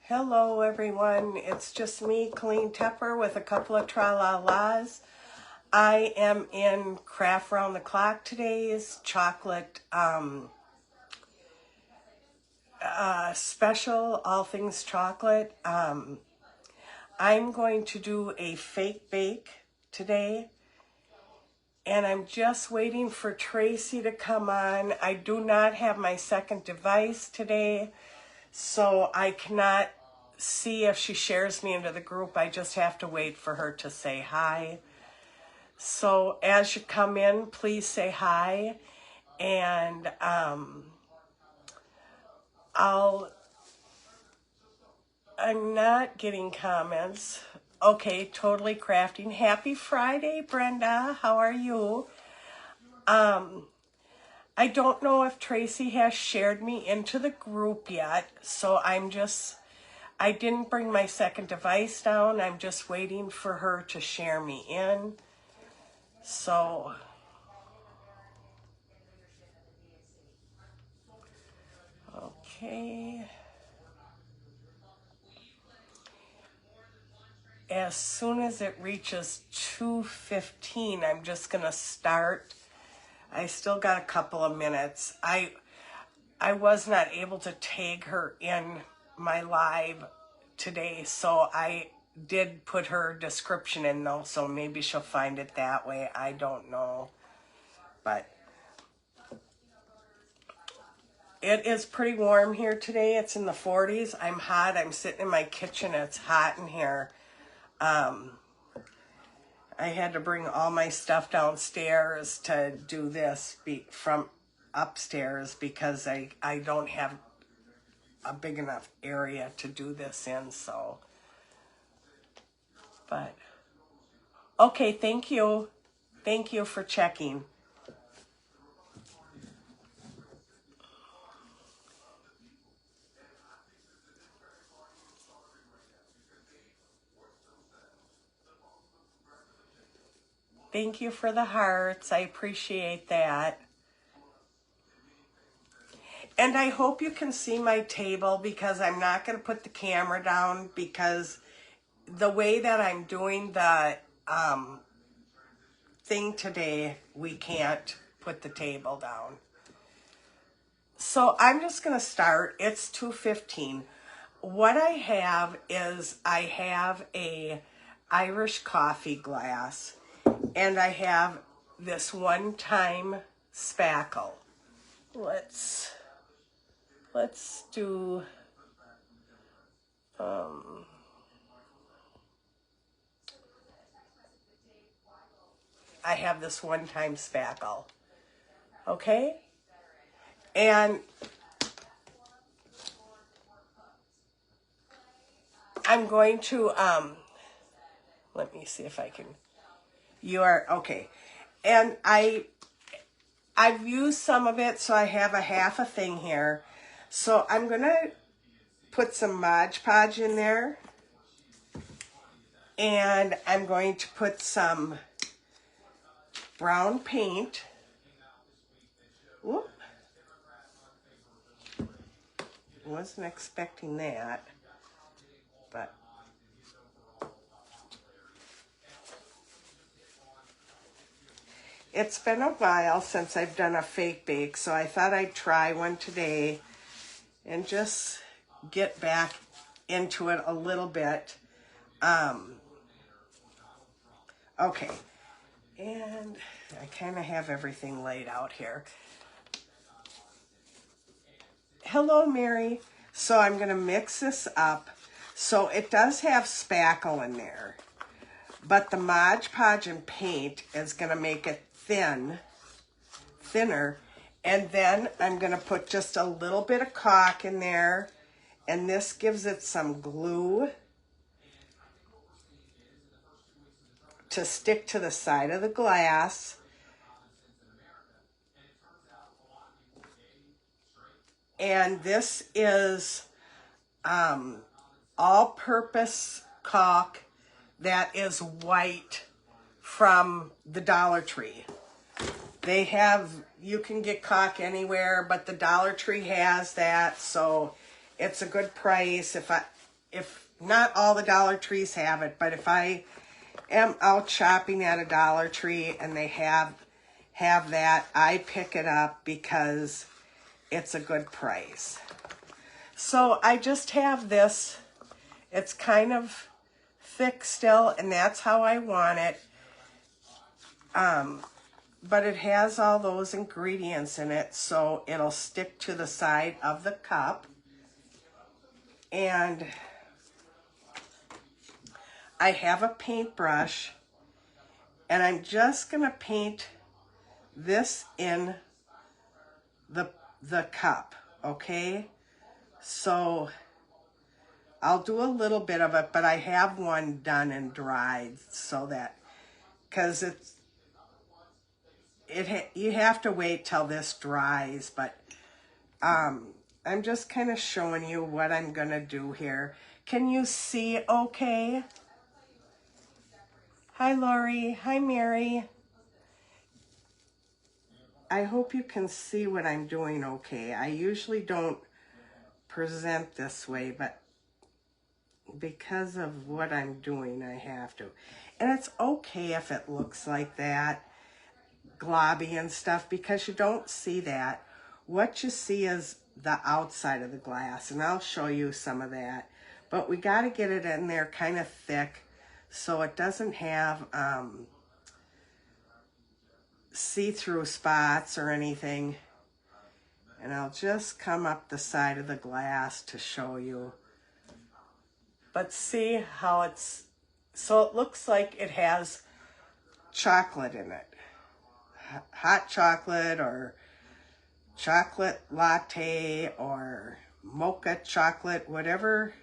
Hello everyone, it's just me, Colleen Tepper, with a couple of tra-la-las. I am in Craft Round the Clock today's chocolate special, all things chocolate. I'm going to do a fake bake today, and I'm just waiting for Tracy to come on. I do not have my second device today, so I cannot see if she shares me into the group. I just have to wait for her to say hi. So as you come in, please say hi, and I'm not getting comments. Okay, totally crafting. Happy Friday, Brenda. How are you? I don't know if Tracy has shared me into the group yet, so I didn't bring my second device down. I'm just waiting for her to share me in. So, okay. As soon as it reaches 2:15, I'm just going to start. I still got a couple of minutes. I was not able to tag her in my live today, so I did put her description in though, so maybe she'll find it that way. I don't know. But it is pretty warm here today. It's in the 40s. I'm hot. I'm sitting in my kitchen. It's hot in here. I had to bring all my stuff downstairs to do this from upstairs because I don't have a big enough area to do this in, so. But, okay, thank you. Thank you for checking. Thank you for the hearts. I appreciate that. And I hope you can see my table because I'm not going to put the camera down because the way that I'm doing the thing today, we can't put the table down. So I'm just going to start. It's 2:15. What I have is I have a Irish coffee glass, and I have this one-time spackle. Let's do I have this one-time spackle. Okay? And I'm going to let me see if I can. You are okay. And I've used some of it, so I have a half a thing here. So I'm going to put some Mod Podge in there. And I'm going to put some brown paint. Whoop. Wasn't expecting that. But it's been a while since I've done a fake bake, so I thought I'd try one today and just get back into it a little bit. Okay, and I kind of have everything laid out here. Hello, Mary. So I'm going to mix this up. So it does have spackle in there, but the Mod Podge and paint is going to make it thinner. And then I'm going to put just a little bit of caulk in there, and this gives it some glue to stick to the side of the glass. And this is all-purpose caulk that is white from the Dollar Tree. They have, you can get caulk anywhere, but the Dollar Tree has that, so it's a good price. if not all the Dollar Trees have it, but if I am out shopping at a Dollar Tree and they have that, I pick it up because it's a good price. So I just have this. It's kind of thick still, and that's how I want it. But it has all those ingredients in it, so it'll stick to the side of the cup. And I have a paintbrush, and I'm just gonna paint this in the cup, okay? So I'll do a little bit of it, but I have one done and dried so that, because you have to wait till this dries, but I'm just kind of showing you what I'm gonna do here. Can you see okay? Hi Lori, hi Mary. I hope you can see what I'm doing okay. I usually don't present this way, but because of what I'm doing, I have to. And it's okay if it looks like that, globby and stuff, because you don't see that. What you see is the outside of the glass, and I'll show you some of that. But we got to get it in there kind of thick so it doesn't have see-through spots or anything. And I'll just come up the side of the glass to show you. But see how it's, so it looks like it has chocolate in it. Hot chocolate or chocolate latte or mocha chocolate, whatever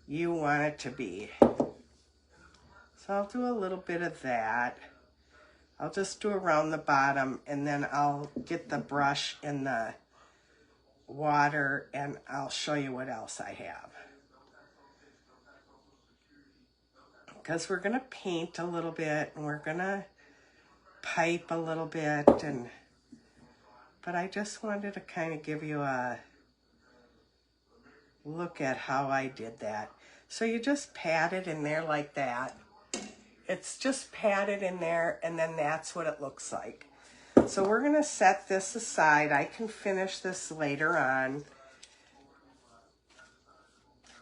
you want it to be. So I'll do a little bit of that. I'll just do around the bottom, and then I'll get the brush in the water and I'll show you what else I have. Because we're going to paint a little bit and we're going to pipe a little bit, but I just wanted to kind of give you a look at how I did that. So you just pat it in there like that. It's just patted in there, and then that's what it looks like. So we're going to set this aside. I can finish this later on.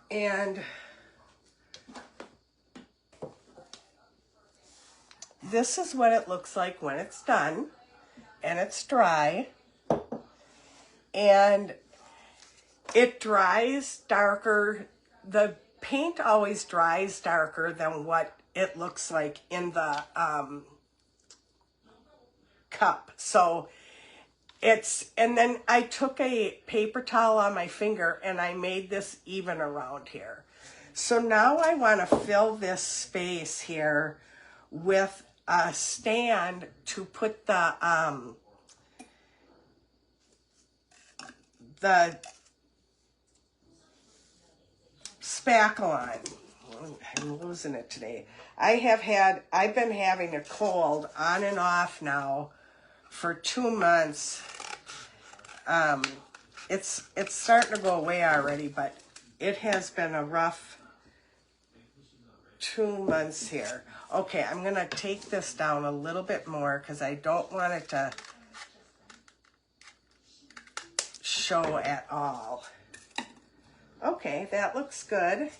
And this is what it looks like when it's done and it's dry. And it dries darker. The paint always dries darker than what it looks like in the cup. So it's, and then I took a paper towel on my finger and I made this even around here. So now I want to fill this space here with a stand to put the spackle on. I'm losing it today. I've been having a cold on and off now for 2 months. It's starting to go away already, but it has been a rough 2 months here. Okay, I'm gonna take this down a little bit more because I don't want it to show at all. Okay, that looks good.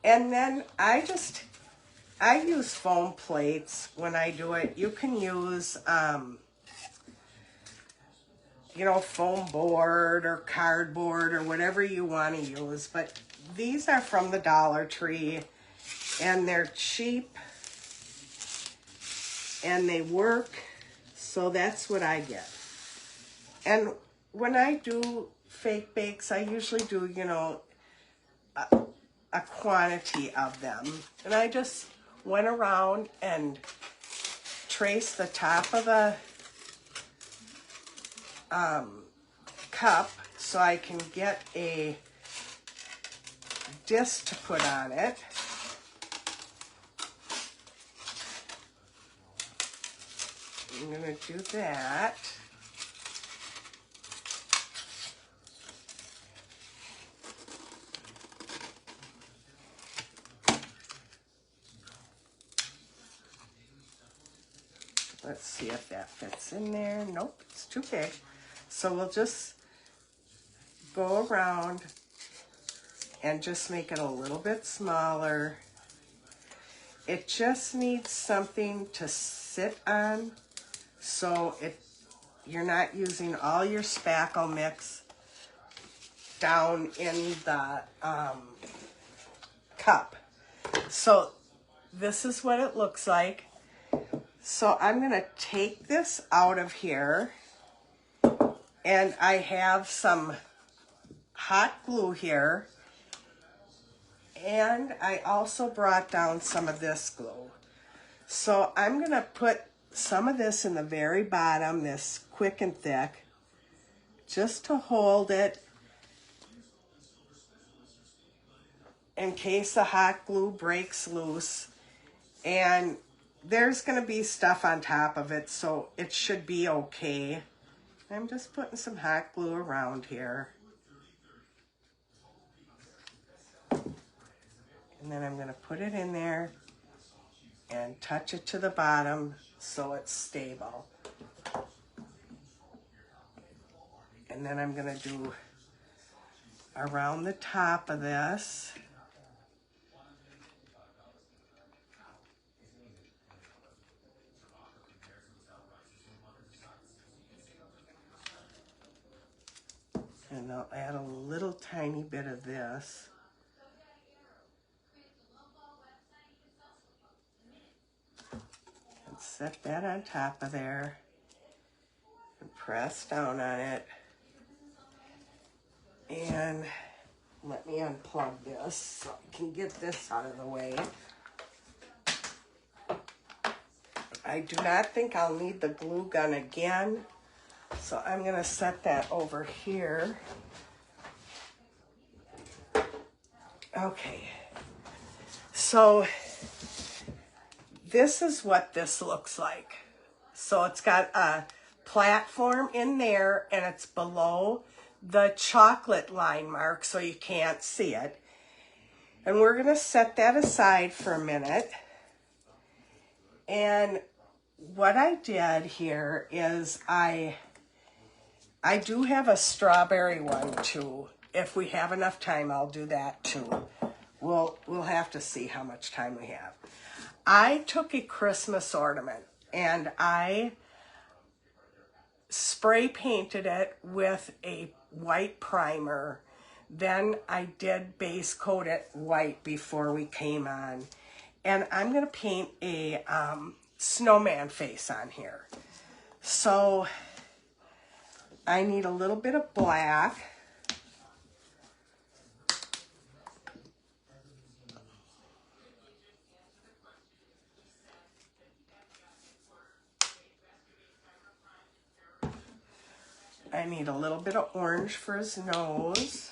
And then I use foam plates when I do it. You can use, you know, foam board or cardboard or whatever you want to use. But these are from the Dollar Tree, and they're cheap, and they work, so that's what I get. And when I do fake bakes, I usually do, you know, a quantity of them. And I just went around and traced the top of the cup so I can get a disc to put on it. I'm going to do that. Let's see if that fits in there. Nope, it's too big. So we'll just go around and just make it a little bit smaller. It just needs something to sit on so you're not using all your spackle mix down in the cup. So this is what it looks like. So I'm going to take this out of here, and I have some hot glue here, and I also brought down some of this glue. So I'm going to put some of this in the very bottom, this quick and thick, just to hold it in case the hot glue breaks loose. And there's going to be stuff on top of it, so it should be okay. I'm just putting some hot glue around here. And then I'm going to put it in there and touch it to the bottom so it's stable. And then I'm going to do around the top of this. And I'll add a little tiny bit of this. And set that on top of there. And press down on it. And let me unplug this so I can get this out of the way. I do not think I'll need the glue gun again, so I'm going to set that over here. Okay, so this is what this looks like. So it's got a platform in there, and it's below the chocolate line mark so you can't see it. And we're going to set that aside for a minute. And what I did here is I do have a strawberry one too. If we have enough time, I'll do that too. We'll have to see how much time we have. I took a Christmas ornament and I spray painted it with a white primer. Then I did base coat it white before we came on. And I'm going to paint a snowman face on here. So I need a little bit of black. I need a little bit of orange for his nose.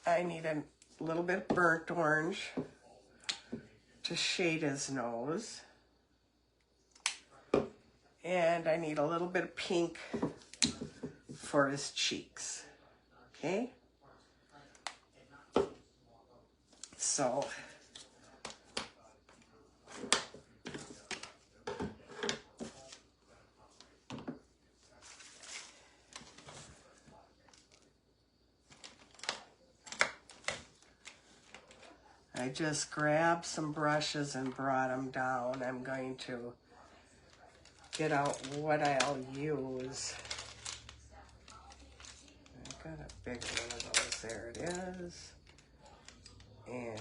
I need a little bit of burnt orange to shade his nose. And I need a little bit of pink for his cheeks. Okay? So I just grabbed some brushes and brought them down. I'm going to get out what I'll use. I've got a big one of those. There it is. And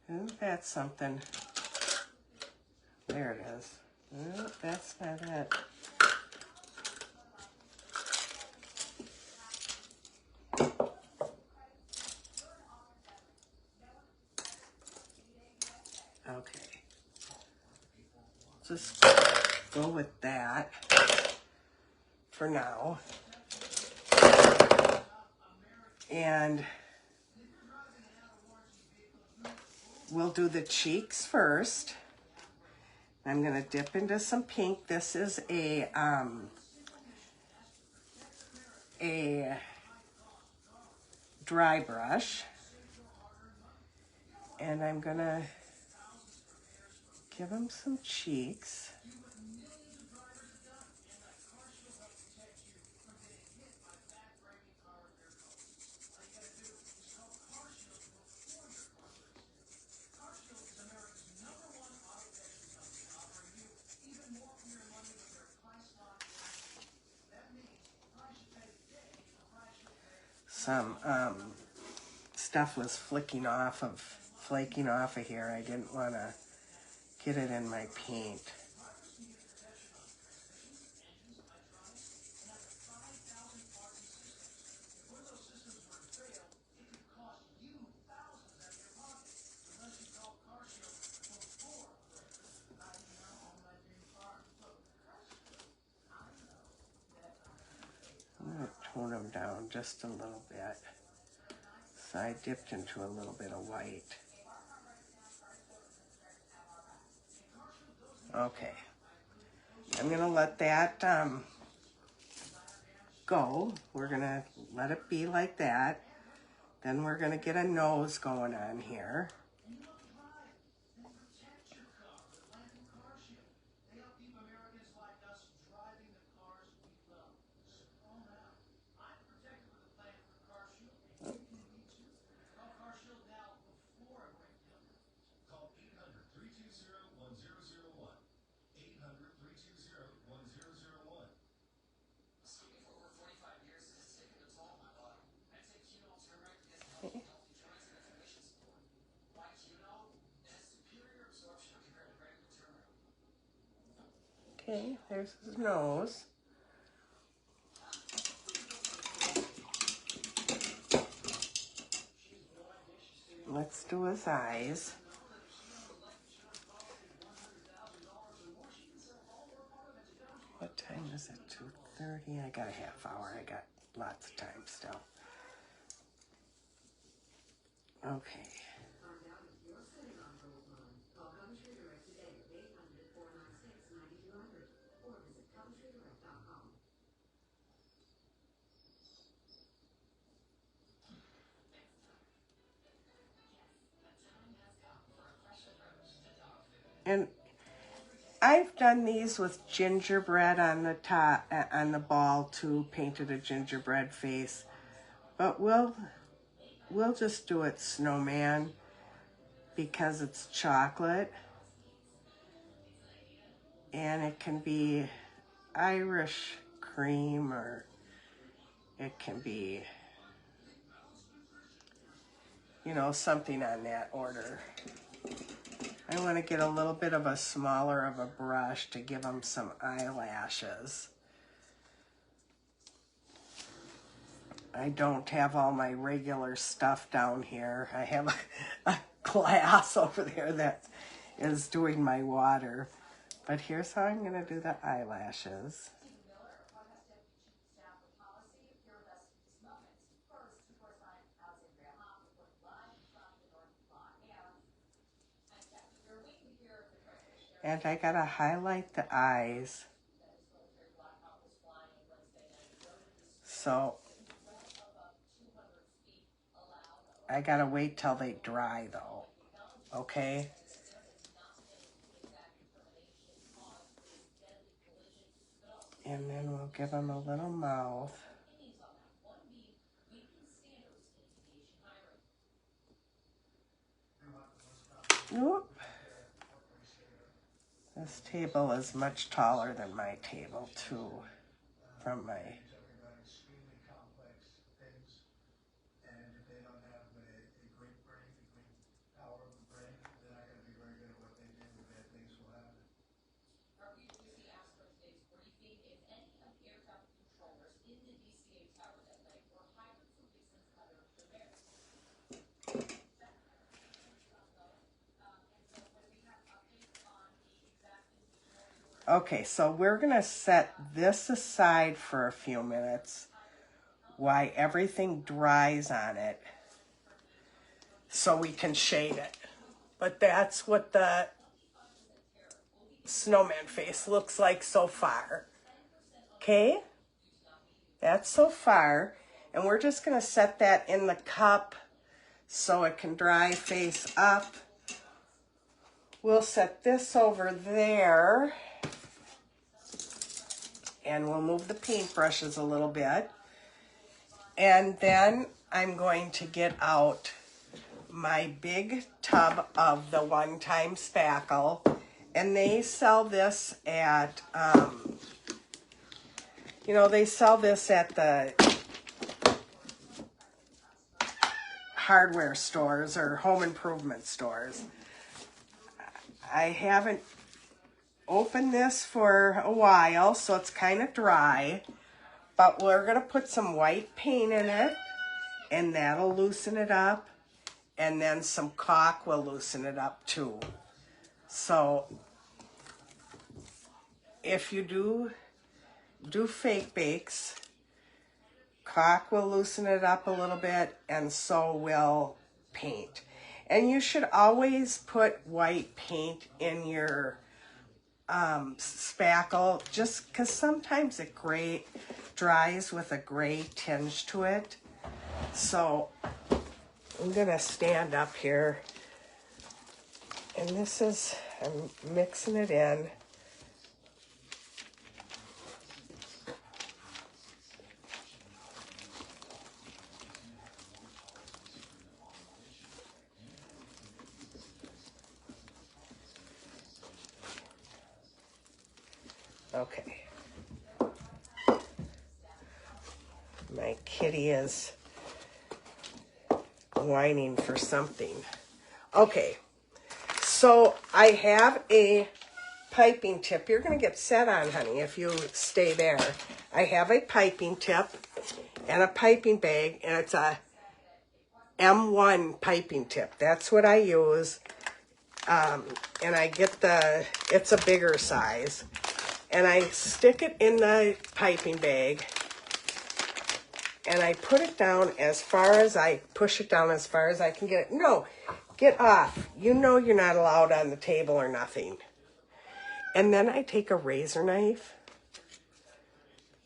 isn't that something? There it is. No, that's not it. Okay. Just go with that. for now. And we'll do the cheeks first. I'm going to dip into some pink. This is a dry brush. And I'm going to give him some cheeks. Some stuff was flaking off of here. I didn't want to get it in my paint. I'm going to tone them down just a little bit. So I dipped into a little bit of white. Okay. I'm going to let that go. We're going to let it be like that. Then we're going to get a nose going on here. Okay, there's his nose. Let's do his eyes. What time is it? 2:30? I got a half hour. I got lots of time still. Okay. And I've done these with gingerbread on the top, on the ball too, painted a gingerbread face. But we'll just do it snowman because it's chocolate. And it can be Irish cream, or it can be, you know, something on that order. I want to get a little bit of a smaller of a brush to give them some eyelashes. I don't have all my regular stuff down here. I have a glass over there that is doing my water. But here's how I'm going to do the eyelashes. And I got to highlight the eyes. So I got to wait till they dry though. Okay? And then we'll give them a little mouth. Whoop. This table is much taller than my table too, from my... Okay, so we're going to set this aside for a few minutes while everything dries on it so we can shade it. But that's what the snowman face looks like so far. Okay? That's so far. And we're just going to set that in the cup so it can dry face up. We'll set this over there. And we'll move the paintbrushes a little bit. And then I'm going to get out my big tub of the one-time spackle. And they sell this at, they sell this at the hardware stores or home improvement stores. I haven't opened this for a while, so it's kind of dry. But we're going to put some white paint in it, and that'll loosen it up. And then some caulk will loosen it up too. So if you do fake bakes, caulk will loosen it up a little bit, and so will paint. And you should always put white paint in your spackle, just because sometimes it dries with a gray tinge to it. So I'm gonna stand up here, and I'm mixing it in. Okay. My kitty is whining for something. Okay, so I have a piping tip. You're going to get set on, honey, if you stay there. I have a piping tip and a piping bag, and it's a M1 piping tip. That's what I use. And I get it's a bigger size. And I stick it in the piping bag, and I put it down push it down as far as I can get it. No, get off. You know you're not allowed on the table or nothing. And then I take a razor knife,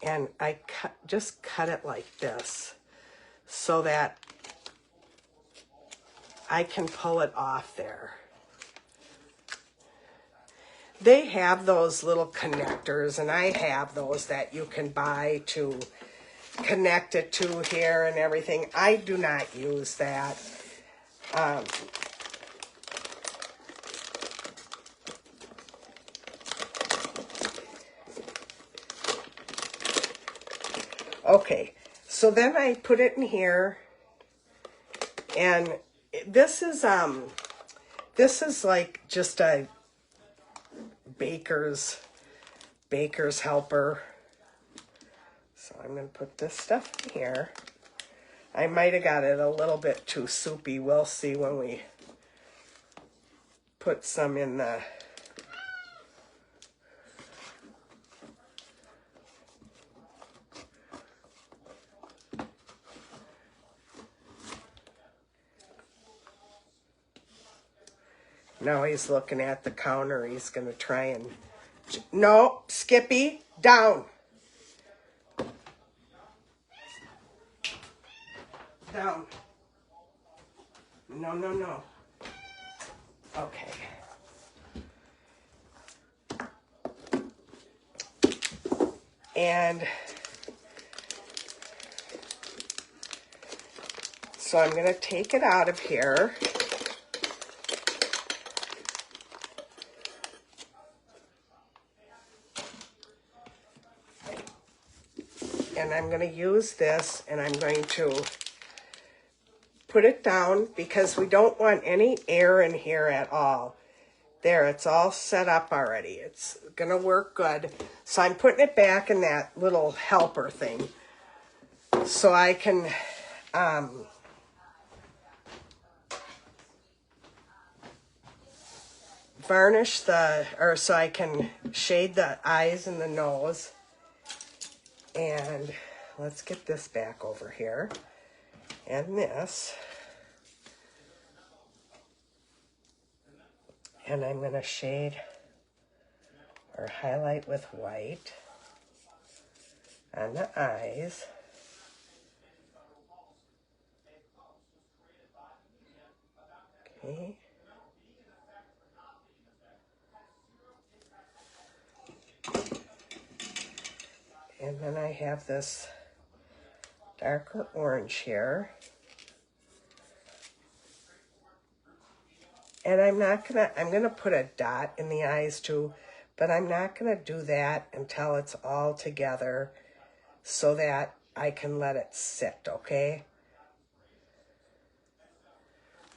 and I just cut it like this so that I can pull it off there. They have those little connectors, and I have those that you can buy to connect it to here and everything. I do not use that. Okay, so then I put it in here, and this is like just a baker's helper. So I'm going to put this stuff in here. I might have got it a little bit too soupy. We'll see when we put some in the... Now he's looking at the counter. He's going to try and... No, Skippy, down. Down. No, no, no. Okay. And so I'm going to take it out of here. And I'm going to use this, and I'm going to put it down because we don't want any air in here at all. There, it's all set up already. It's going to work good. So I'm putting it back in that little helper thing so I can varnish so I can shade the eyes and the nose. And let's get this back over here. And this. And I'm going to shade or highlight with white on the eyes. Okay. And then I have this darker orange here. And I'm gonna put a dot in the eyes too, but I'm not gonna do that until it's all together so that I can let it sit, okay?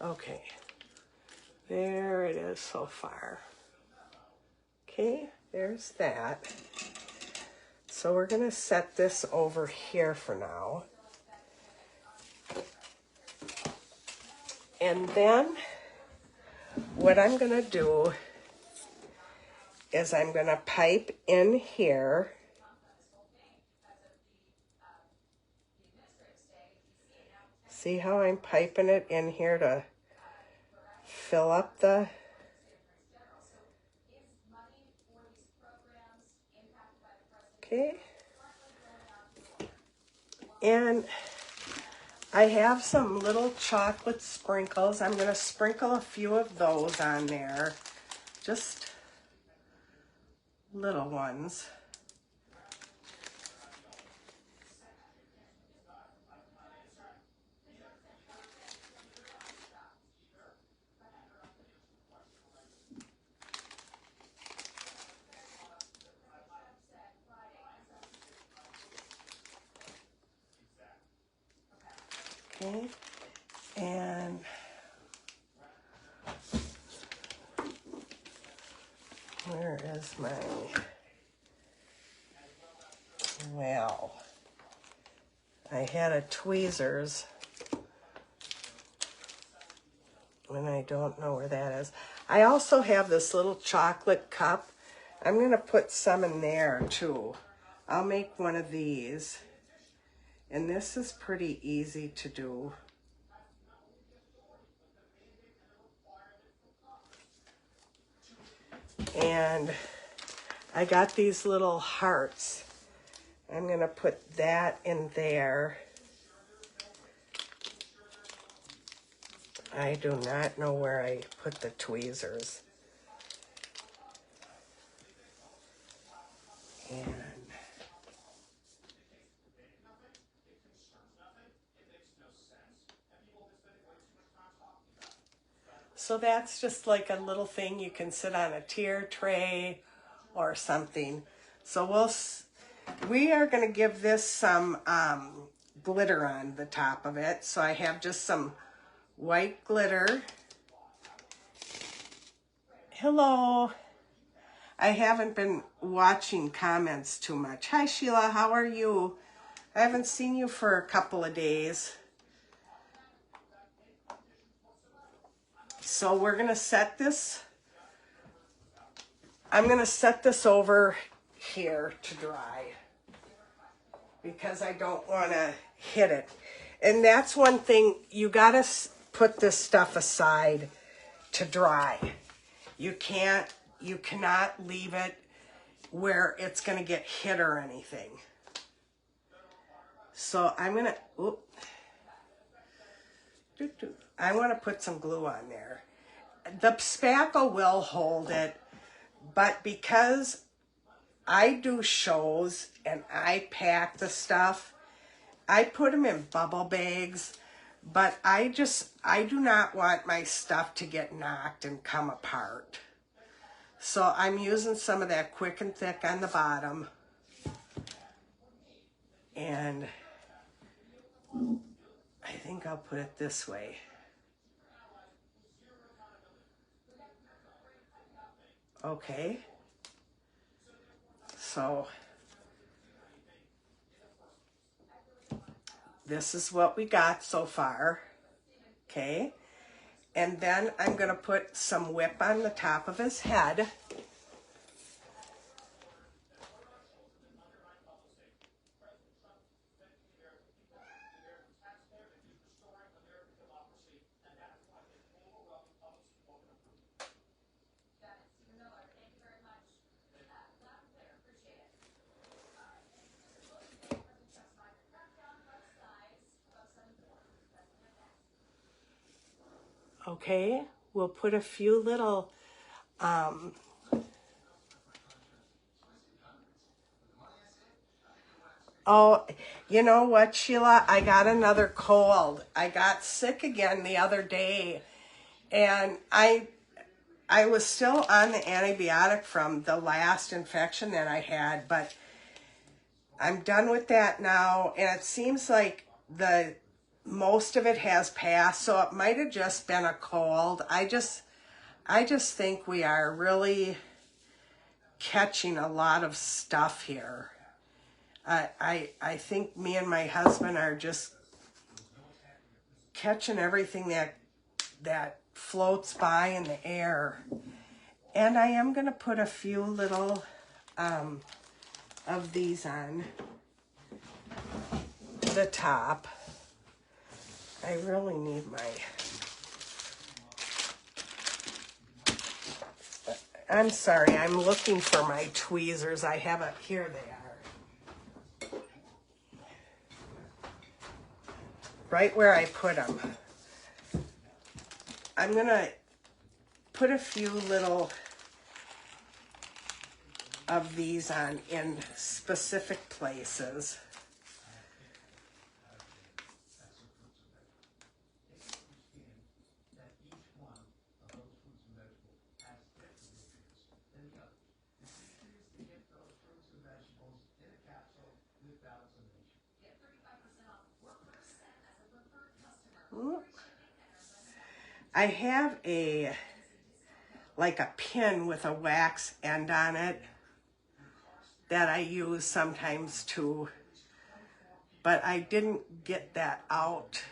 Okay, there it is so far. Okay, there's that. So we're gonna set this over here for now. And then what I'm gonna do is I'm gonna pipe in here. See how I'm piping it in here to fill up the... Okay. And I have some little chocolate sprinkles. I'm going to sprinkle a few of those on there. Just little ones. Okay. And where is my... Well, I had a tweezers, and I don't know where that is. I also have this little chocolate cup. I'm going to put some in there too. I'll make one of these. And this is pretty easy to do. And I got these little hearts. I'm going to put that in there. I do not know where I put the tweezers. And so that's just like a little thing you can sit on a tier tray or something. So we are going to give this some glitter on the top of it. So I have just some white glitter. Hello. I haven't been watching comments too much. Hi Sheila, how are you? I haven't seen you for a couple of days. So we're going to set this. I'm going to set this over here to dry because I don't want to hit it. And that's one thing, you got to put this stuff aside to dry. You cannot leave it where it's going to get hit or anything. So I'm going to, I want to put some glue on there. The spackle will hold it, but because I do shows and I pack the stuff, I put them in bubble bags, but I do not want my stuff to get knocked and come apart. So I'm using some of that Quick and Thick on the bottom. And I think I'll put it this way. Okay. So this is what we got so far. Okay. And then I'm going to put some whip on the top of his head. Okay, we'll put a few little oh, you know what, Sheila? I got another cold. I got sick again the other day, and I was still on the antibiotic from the last infection that I had, but I'm done with that now, and it seems like the most of it has passed, so it might have just been a cold. I just think we are really catching a lot of stuff here. I think me and my husband are just catching everything that floats by in the air. And I am going to put a few little of these on the top. I really need my... I'm sorry, I'm looking for my tweezers. I have it. Here they are. Right where I put them. I'm going to put a few little of these on in specific places. I have like a pin with a wax end on it that I use sometimes too, but I didn't get that out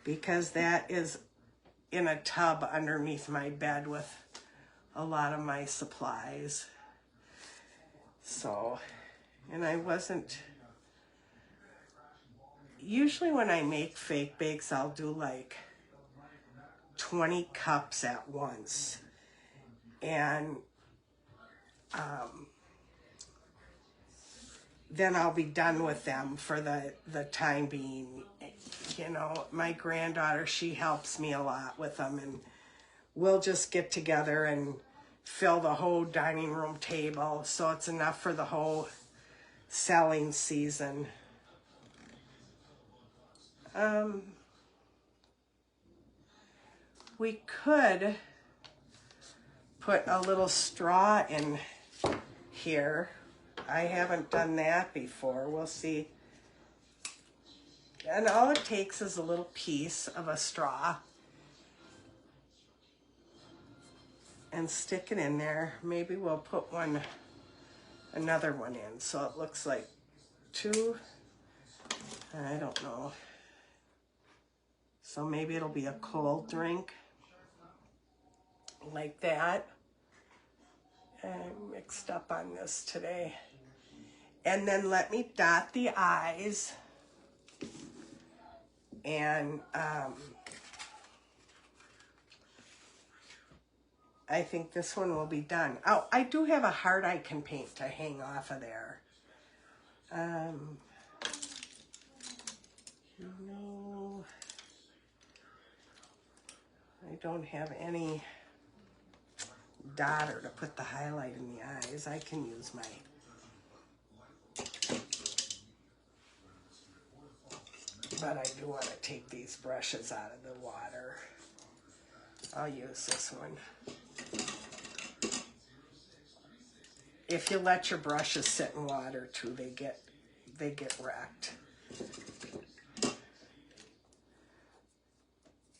because that is in a tub underneath my bed with a lot of my supplies. So, and I wasn't, usually when I make fake bakes, I'll do like 20 cups at once. And then I'll be done with them for the time being. You know, my granddaughter, she helps me a lot with them, and we'll just get together and fill the whole dining room table so it's enough for the whole selling season. We could put a little straw in here. I haven't done that before. We'll see. And all it takes is a little piece of a straw. And stick it in there. Maybe we'll put another one in so it looks like two. I don't know. So maybe it'll be a cold drink like that. I'm mixed up on this today. And then let me dot the I's. And I think this one will be done. Oh, I do have a heart I can paint to hang off of there. No, I don't have any dotter to put the highlight in the eyes. I can use my... But I do want to take these brushes out of the water. I'll use this one. If you let your brushes sit in water too, they get wrecked.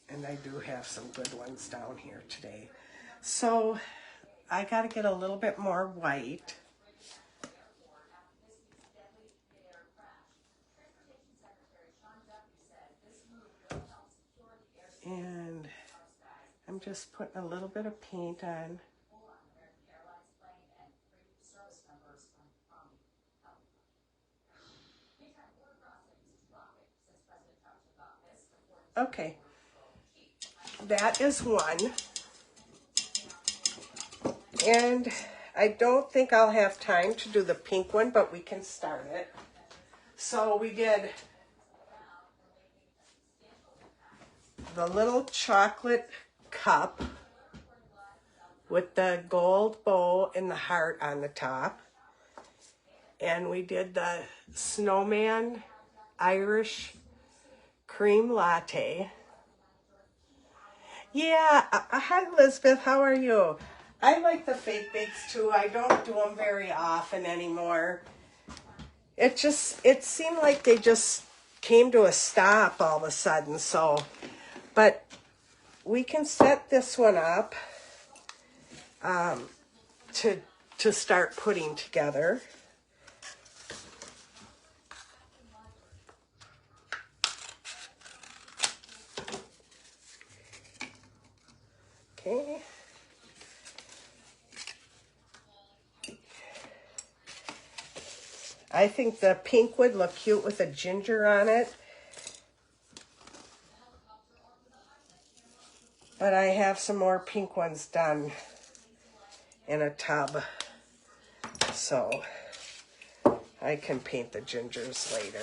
And I do have some good ones down here today. So I got to get a little bit more white. And I'm just putting a little bit of paint on. Okay, that is one. And I don't think I'll have time to do the pink one, but we can start it. So we did the little chocolate cup with the gold bow and the heart on the top. And we did the snowman Irish cream latte. Yeah, hi Elizabeth, how are you? I like the fake bakes too. I don't do them very often anymore. It seemed like they just came to a stop all of a sudden, so, but we can set this one up to start putting together. Okay. I think the pink would look cute with a ginger on it. But I have some more pink ones done in a tub, so I can paint the gingers later.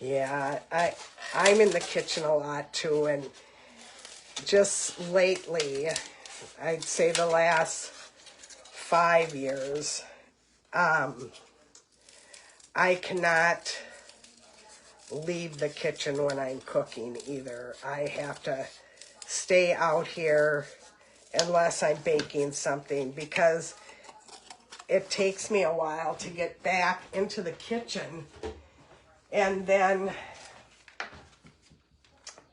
Yeah, I'm in the kitchen a lot too, and just lately, I'd say the last 5 years, I cannot leave the kitchen when I'm cooking either. I have to stay out here unless I'm baking something, because it takes me a while to get back into the kitchen. And then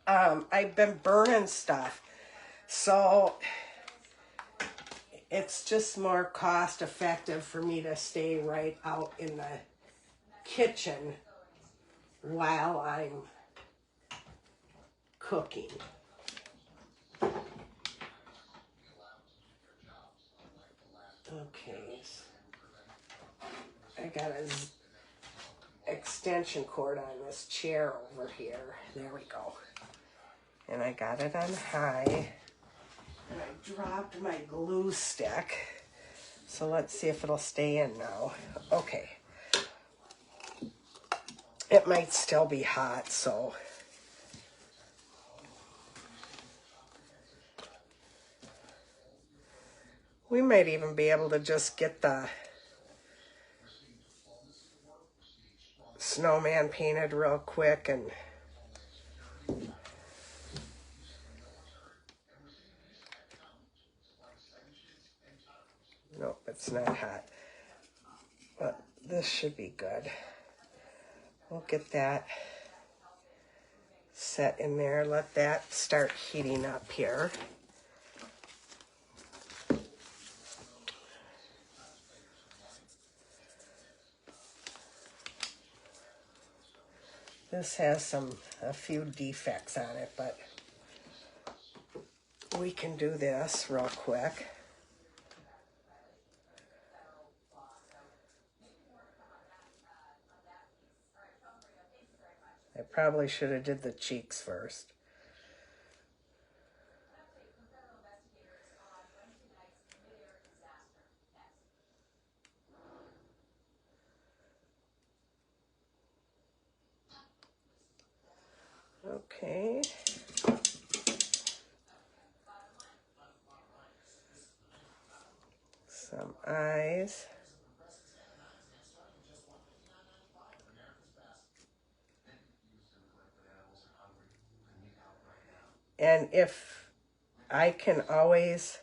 I've been burning stuff, so it's just more cost effective for me to stay right out in the kitchen while I'm cooking. Okay, I got an extension cord on this chair over here. There we go. And I got it on high. And I dropped my glue stick. So let's see if it'll stay in now. Okay. It might still be hot, so. We might even be able to just get the snowman painted real quick and nope, it's not hot. But this should be good. We'll get that set in there. Let that start heating up here. This has a few defects on it, but we can do this real quick. I probably should have did the cheeks first. Okay. Some eyes. And if I can always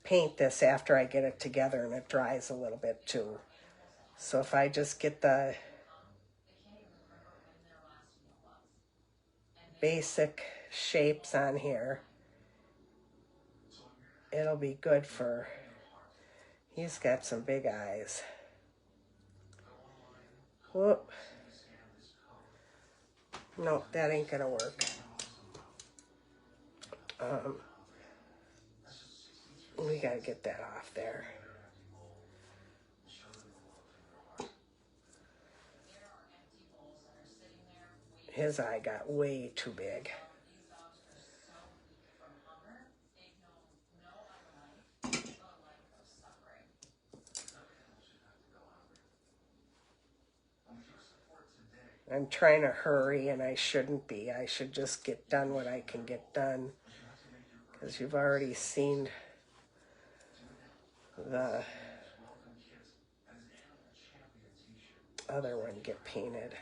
paint this after I get it together and it dries a little bit too. So if I just get the basic shapes on here. It'll be good for, he's got some big eyes. Whoop. No, that ain't gonna work. We gotta get that off there. His eye got way too big. I'm trying to hurry and I shouldn't be. I should just get done what I can get done. Because you've already seen the other one get painted.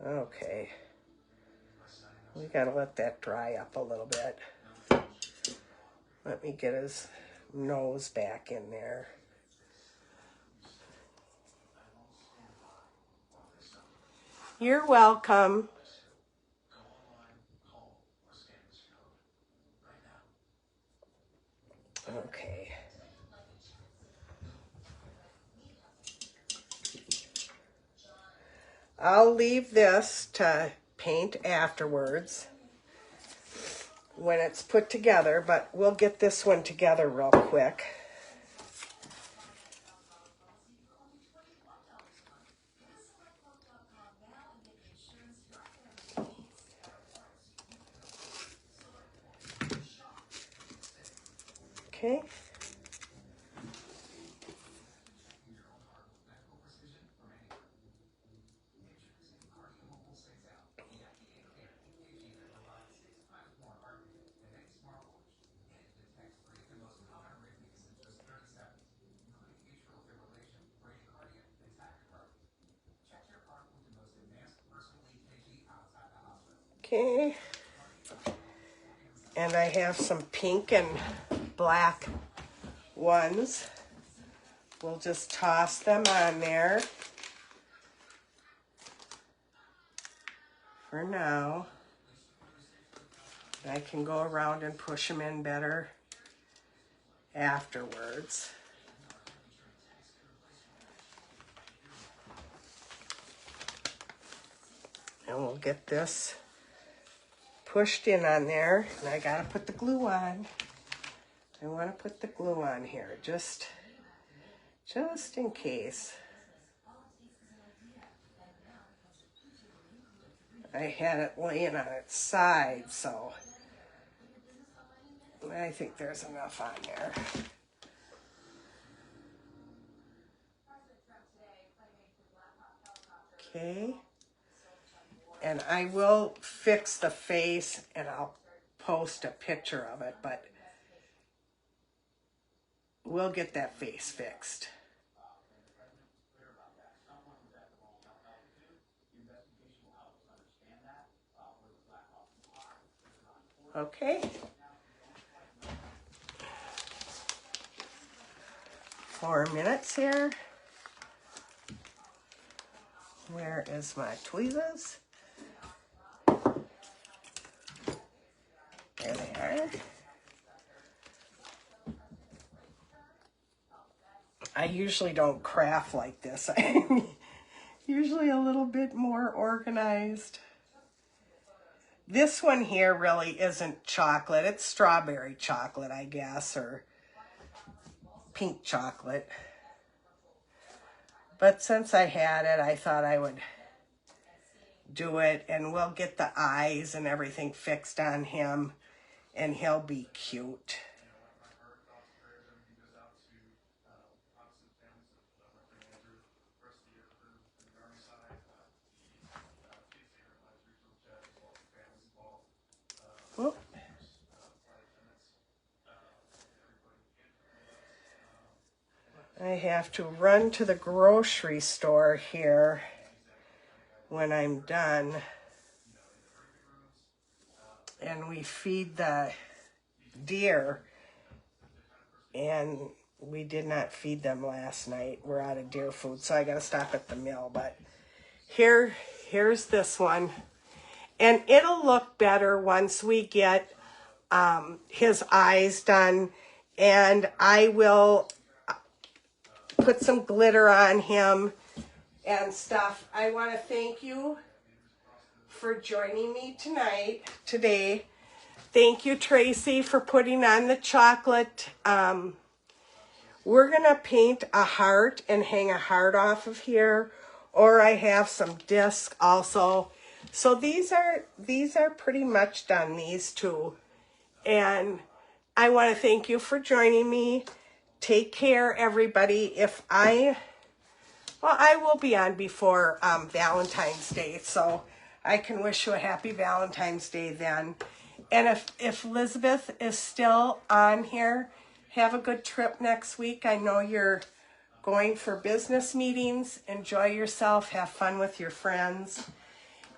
Okay. We gotta let that dry up a little bit. Let me get his nose back in there. You're welcome. Okay. I'll leave this to paint afterwards when it's put together, but we'll get this one together real quick. Okay. Okay. And I have some pink and black ones. We'll just toss them on there for now. I can go around and push them in better afterwards. And we'll get this pushed in on there. And I gotta put the glue on. I want to put the glue on here just in case. I had it laying on its side, so I think there's enough on there. Okay. And I will fix the face and I'll post a picture of it, but we'll get that face fixed. Okay. 4 minutes here. Where is my tweezers? There they are. I usually don't craft like this. I'm usually a little bit more organized. This one here really isn't chocolate. It's strawberry chocolate, I guess, or pink chocolate. But since I had it, I thought I would do it, and we'll get the eyes and everything fixed on him, and he'll be cute. Whoop. I have to run to the grocery store here when I'm done. And we feed the deer, and we did not feed them last night. We're out of deer food, so I got to stop at the mill. But here's this one. And it'll look better once we get his eyes done. And I will put some glitter on him and stuff. I want to thank you for joining me today. Thank you, Tracy, for putting on the chocolate. We're going to paint a heart and hang a heart off of here. Or I have some discs also. So these are pretty much done, these two. And I want to thank you for joining me. Take care, everybody. I will be on before Valentine's Day, so I can wish you a happy Valentine's Day then. And if Elizabeth is still on here, have a good trip next week. I know you're going for business meetings. Enjoy yourself. Have fun with your friends.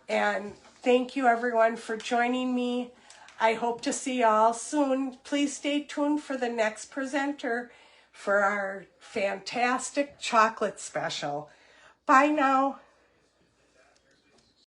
And thank you, everyone, for joining me. I hope to see you all soon. Please stay tuned for the next presenter for our fantastic chocolate special. Bye now.